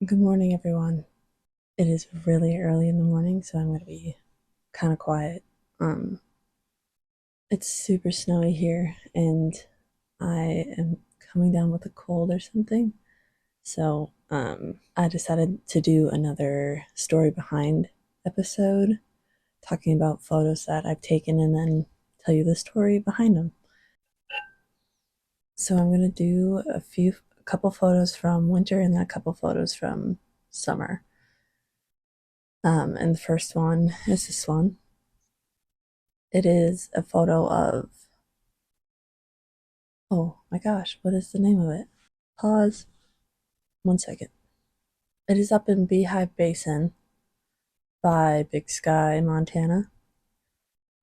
Good morning, everyone. It is really early in the morning, so I'm going to be kind of quiet. Um, it's super snowy here, and I am coming down with a cold or something. So, I decided to do another story behind episode talking about photos that I've taken and then tell you the story behind them. So, I'm going to do a couple photos from winter and then a couple photos from summer. And the first one is this one. It is a photo of, oh my gosh, what is the name of it? Pause. 1 second. It is up in Beehive Basin by Big Sky, Montana.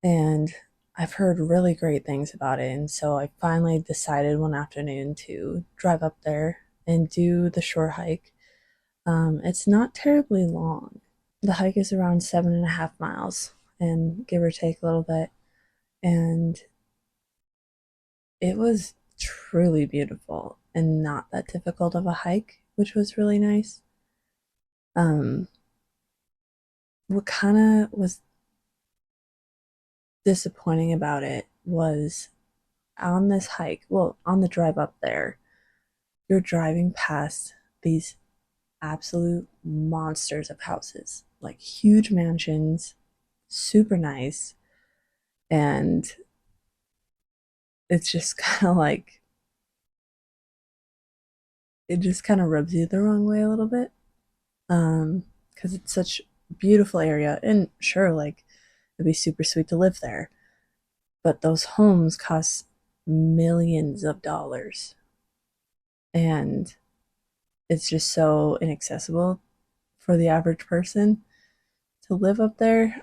And I've heard really great things about it. And so I finally decided one afternoon to drive up there and do the shore hike. It's not terribly long. The hike is around 7.5 miles and give or take a little bit. And it was truly beautiful and not that difficult of a hike, which was really nice. Um, what kind of was disappointing about it was on this hike, well, on the drive up there, you're driving past these absolute monsters of houses, like huge mansions, super nice, and it's just kind of like it just kind of rubs you the wrong way a little bit. Because it's such a beautiful area, and sure, like it'd be super sweet to live there, but those homes cost millions of dollars, and it's just so inaccessible for the average person to live up there.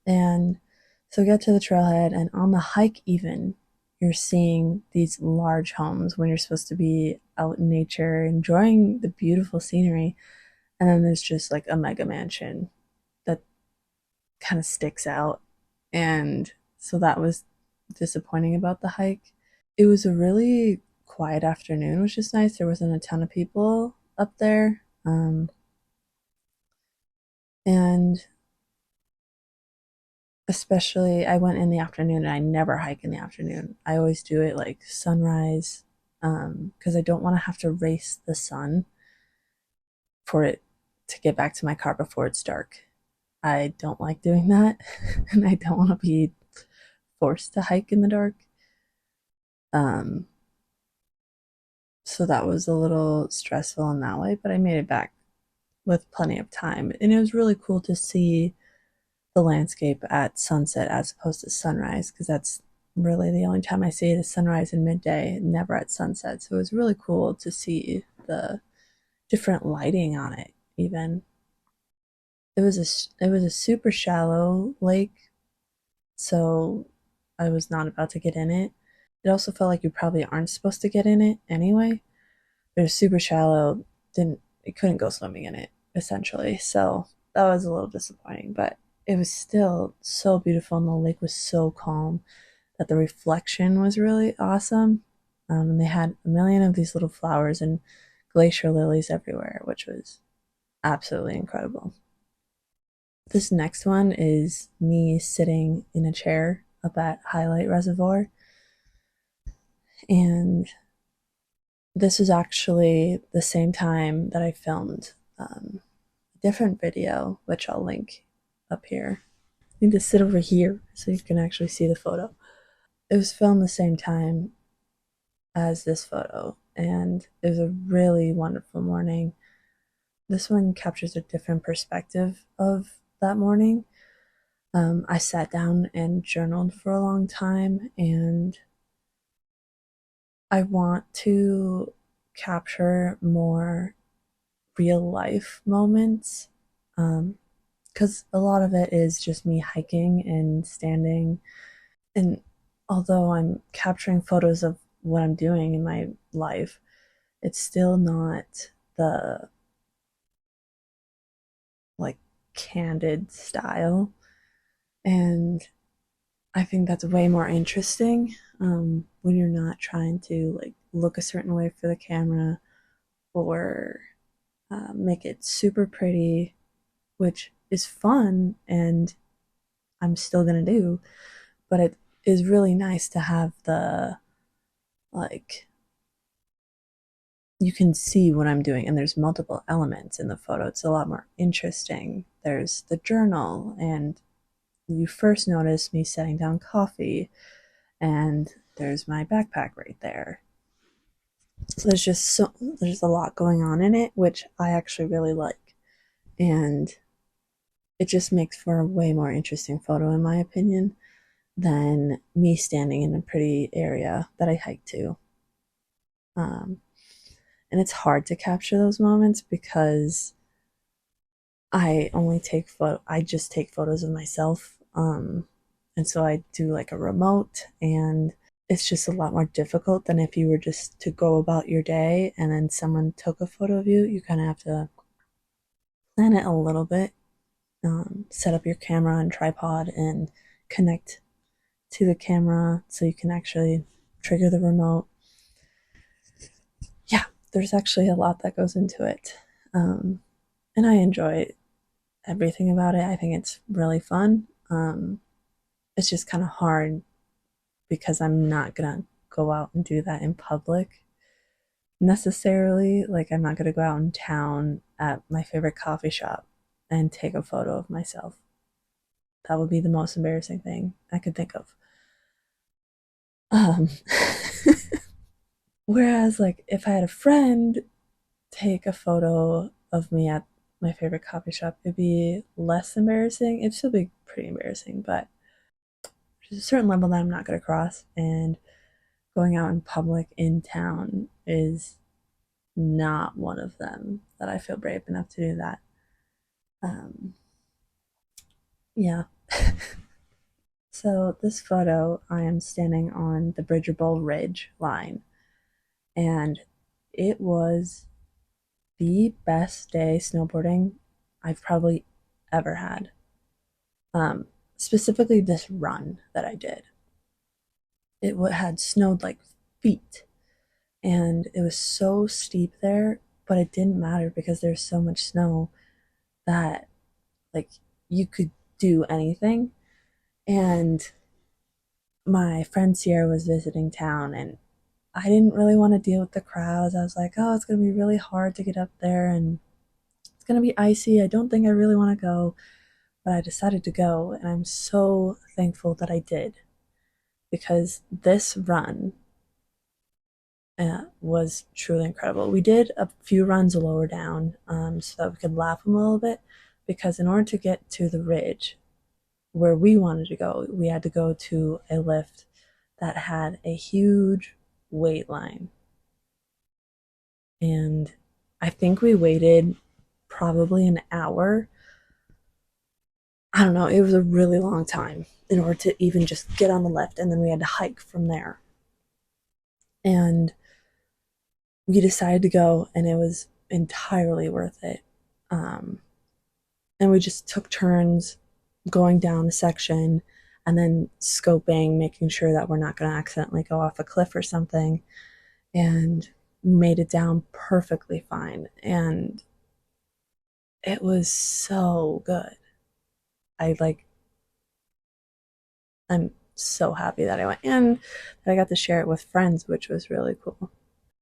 And so get to the trailhead, and on the hike, even you're seeing these large homes when you're supposed to be out in nature enjoying the beautiful scenery. And then there's just like a mega mansion that kind of sticks out. And so that was disappointing about the hike. It was a really quiet afternoon, which is nice. There wasn't a ton of people up there. And especially, I went in the afternoon and I never hike in the afternoon. I always do it like sunrise because I don't want to have to race the sun for it to get back to my car before it's dark. I don't like doing that, and I don't want to be forced to hike in the dark. Um, so that was a little stressful in that way, but I made it back with plenty of time. And it was really cool to see the landscape at sunset as opposed to sunrise, because that's really the only time I see it is sunrise and midday, never at sunset. So it was really cool to see the different lighting on it, even. It was a super shallow lake, so I was not about to get in it. It also felt like you probably aren't supposed to get in it anyway. It was super shallow, didn't it couldn't go swimming in it, essentially. So that was a little disappointing, but it was still so beautiful and the lake was so calm that the reflection was really awesome. And they had a million of these little flowers and glacier lilies everywhere, which was absolutely incredible. This next one is me sitting in a chair up at Highlight Reservoir. And this is actually the same time that I filmed a different video, which I'll link up here. I need to sit over here so you can actually see the photo. It was filmed the same time as this photo, and it was a really wonderful morning. This one captures a different perspective of that morning. I sat down and journaled for a long time, and I want to capture more real life moments because a lot of it is just me hiking and standing. And although I'm capturing photos of what I'm doing in my life, it's still not the like candid style. And I think that's way more interesting when you're not trying to like look a certain way for the camera or make it super pretty, which is fun and I'm still gonna do, but it is really nice to have the like you can see what I'm doing, and there's multiple elements in the photo. It's a lot more interesting. There's the journal, and you first notice me setting down coffee, and there's my backpack right there. So there's a lot going on in it, which I actually really like, and it just makes for a way more interesting photo, in my opinion, than me standing in a pretty area that I hike to. Um, and it's hard to capture those moments because I just take photos of myself. And so I do like a remote, and it's just a lot more difficult than if you were just to go about your day and then someone took a photo of you. You kind of have to plan it a little bit, set up your camera and tripod and connect to the camera so you can actually trigger the remote. Yeah, there's actually a lot that goes into it. And I enjoy everything about it. I think it's really fun. It's just kind of hard because I'm not gonna go out and do that in public necessarily. Like, I'm not gonna go out in town at my favorite coffee shop and take a photo of myself. That would be the most embarrassing thing I could think of. Um, Whereas, like, if I had a friend take a photo of me at my favorite coffee shop, it'd be less embarrassing. It'd still be pretty embarrassing, but there's a certain level that I'm not going to cross. And going out in public in town is not one of them that I feel brave enough to do that. Um, yeah. So, this photo, I am standing on the Bridgerbowl Ridge line, and it was the best day snowboarding I've probably ever had. Um, Specifically, this run that I did. It had snowed like feet, and it was so steep there, but it didn't matter because there's so much snow that like you could do anything. And my friend Sierra was visiting town, and I didn't really want to deal with the crowds. I was like, oh, it's going to be really hard to get up there, and it's going to be icy. I don't think I really want to go, but I decided to go, and I'm so thankful that I did because this run was truly incredible. We did a few runs lower down so that we could lap them a little bit because in order to get to the ridge where we wanted to go, we had to go to a lift that had a huge wait line. And I think we waited probably an hour. I don't know, it was a really long time in order to even just get on the lift, and then we had to hike from there. And we decided to go, and it was entirely worth it. Um, and we just took turns going down a section and then scoping, making sure that we're not going to accidentally go off a cliff or something, and made it down perfectly fine. And it was so good. I like, I'm so happy that I went and that I got to share it with friends, which was really cool.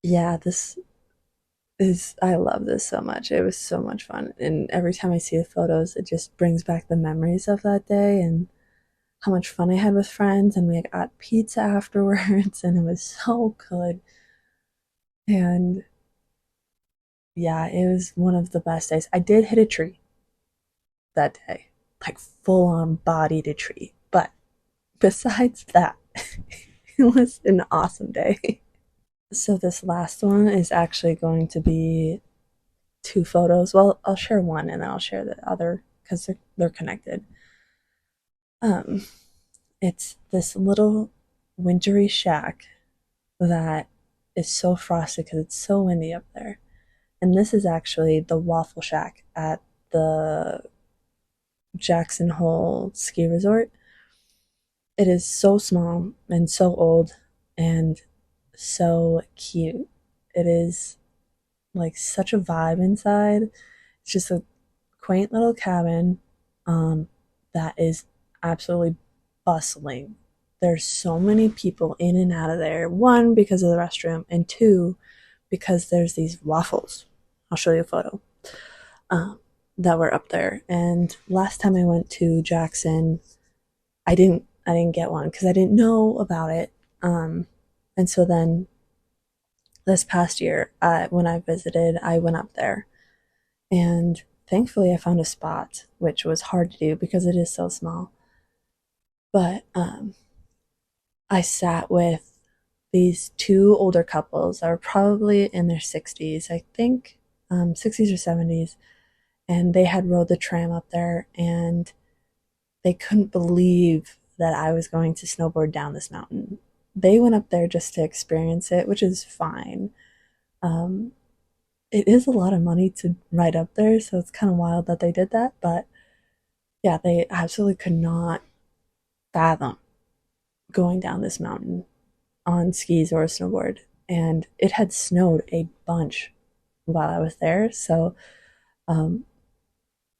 Yeah, I love this so much. It was so much fun. And every time I see the photos, it just brings back the memories of that day and how much fun I had with friends. And we got pizza afterwards, and it was so good. And yeah, it was one of the best days. I did hit a tree that day, like full on bodied a tree. But besides that, it was an awesome day. So, this last one is actually going to be two photos. Well, I'll share one and then I'll share the other because they're connected. Um, it's this little wintry shack that is so frosty because it's so windy up there. And this is actually the Waffle Shack at the Jackson Hole Ski Resort. It is so small and so old and so cute. It is like such a vibe inside. It's just a quaint little cabin um, that is absolutely bustling. There's so many people in and out of there. One, because of the restroom, and two, because there's these waffles. I'll show you a photo um, that were up there. And last time I went to Jackson, I didn't get one because I didn't know about it. And so then this past year, when I visited, I went up there, and thankfully I found a spot, which was hard to do because it is so small. But I sat with these two older couples that were probably in their 60s, I think, 60s or 70s, and they had rode the tram up there, and they couldn't believe that I was going to snowboard down this mountain. They went up there just to experience it, which is fine. Um, it is a lot of money to ride up there, so it's kind of wild that they did that. But yeah, they absolutely could not fathom going down this mountain on skis or a snowboard. And it had snowed a bunch while I was there. So, um,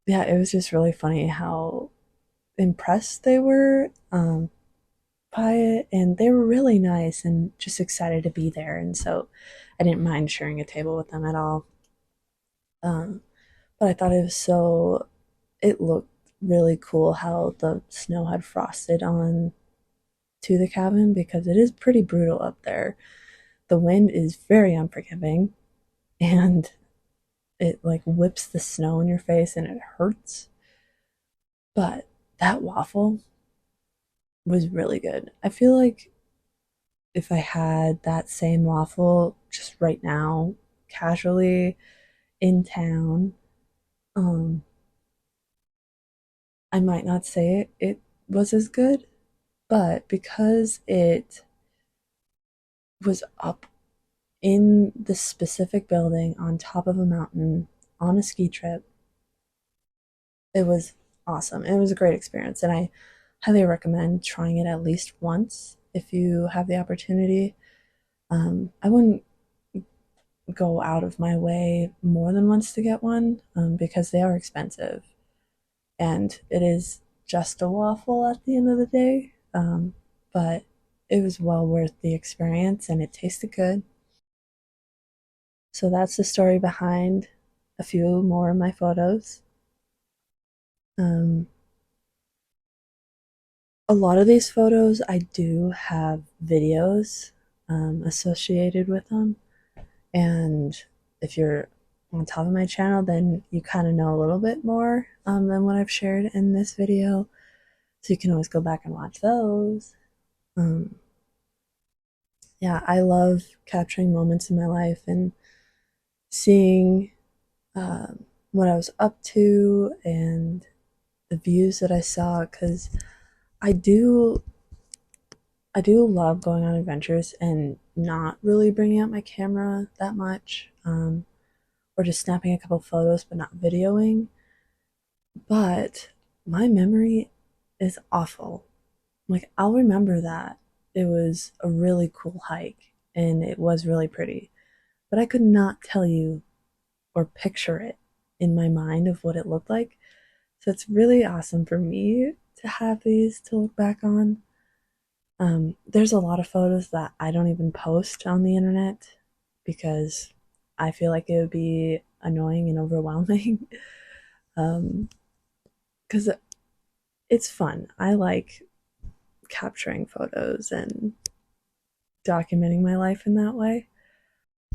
yeah, it was just really funny how impressed they were by it. And they were really nice and just excited to be there. And so I didn't mind sharing a table with them at all. Um, but I thought it was so, it looked really cool how the snow had frosted on to the cabin because it is pretty brutal up there. The wind is very unforgiving, and it like whips the snow in your face and it hurts. But that waffle was really good. I feel like if I had that same waffle just right now, casually in town, um, I might not say it was as good, but because it was up in the specific building on top of a mountain on a ski trip, it was awesome. It was a great experience, and I highly recommend trying it at least once if you have the opportunity. I wouldn't go out of my way more than once to get one because they are expensive, and it is just a waffle at the end of the day. But it was well worth the experience, and it tasted good. So that's the story behind a few more of my photos. Um, a lot of these photos, I do have videos associated with them. And if you're on top of my channel, then you kind of know a little bit more than what I've shared in this video. So you can always go back and watch those. Um, yeah, I love capturing moments in my life and seeing what I was up to and the views that I saw because I do I do love going on adventures and not really bringing out my camera that much, or just snapping a couple photos but not videoing. But my memory is awful. Like, I'll remember that it was a really cool hike and it was really pretty, but I could not tell you or picture it in my mind of what it looked like. So it's really awesome for me to have these to look back on. There's a lot of photos that I don't even post on the internet because I feel like it would be annoying and overwhelming. um, because it's fun. I like capturing photos and documenting my life in that way.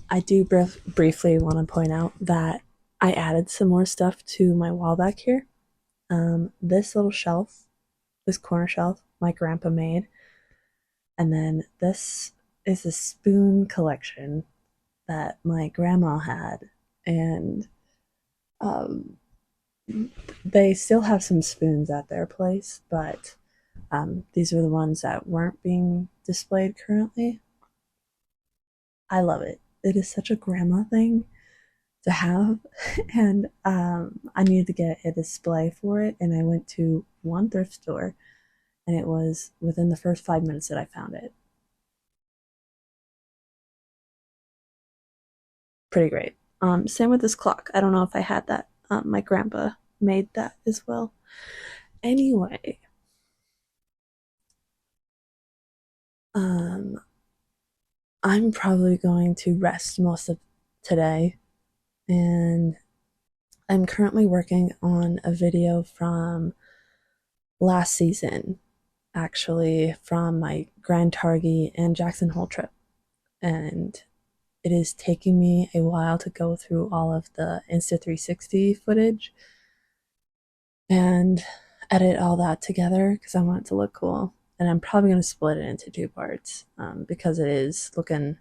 I do briefly want to point out that I added some more stuff to my wall back here. This little shelf, this corner shelf, my grandpa made. And then this is a spoon collection that my grandma had. And um, they still have some spoons at their place, but these are the ones that weren't being displayed currently. I love it. It is such a grandma thing to have, and I needed to get a display for it. And I went to one thrift store, and it was within the first 5 minutes that I found it. Pretty great. Same with this clock. I don't know if I had that. My grandpa made that as well. Anyway, um, I'm probably going to rest most of today, and I'm currently working on a video from last season, actually, from my Grand Targhee and Jackson Hole trip. And it is taking me a while to go through all of the Insta360 footage and edit all that together because I want it to look cool. And I'm probably going to split it into two parts because it is looking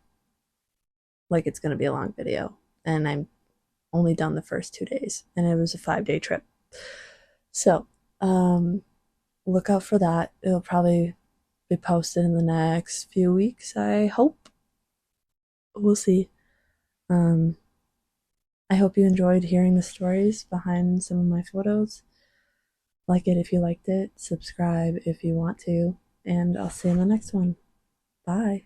like it's going to be a long video. And I'm only done the first 2 days, and it was a 5 day trip. So, look out for that. It'll probably be posted in the next few weeks, I hope. We'll see. Um, I hope you enjoyed hearing the stories behind some of my photos. Like it if you liked it, subscribe if you want to, and I'll see you in the next one. Bye.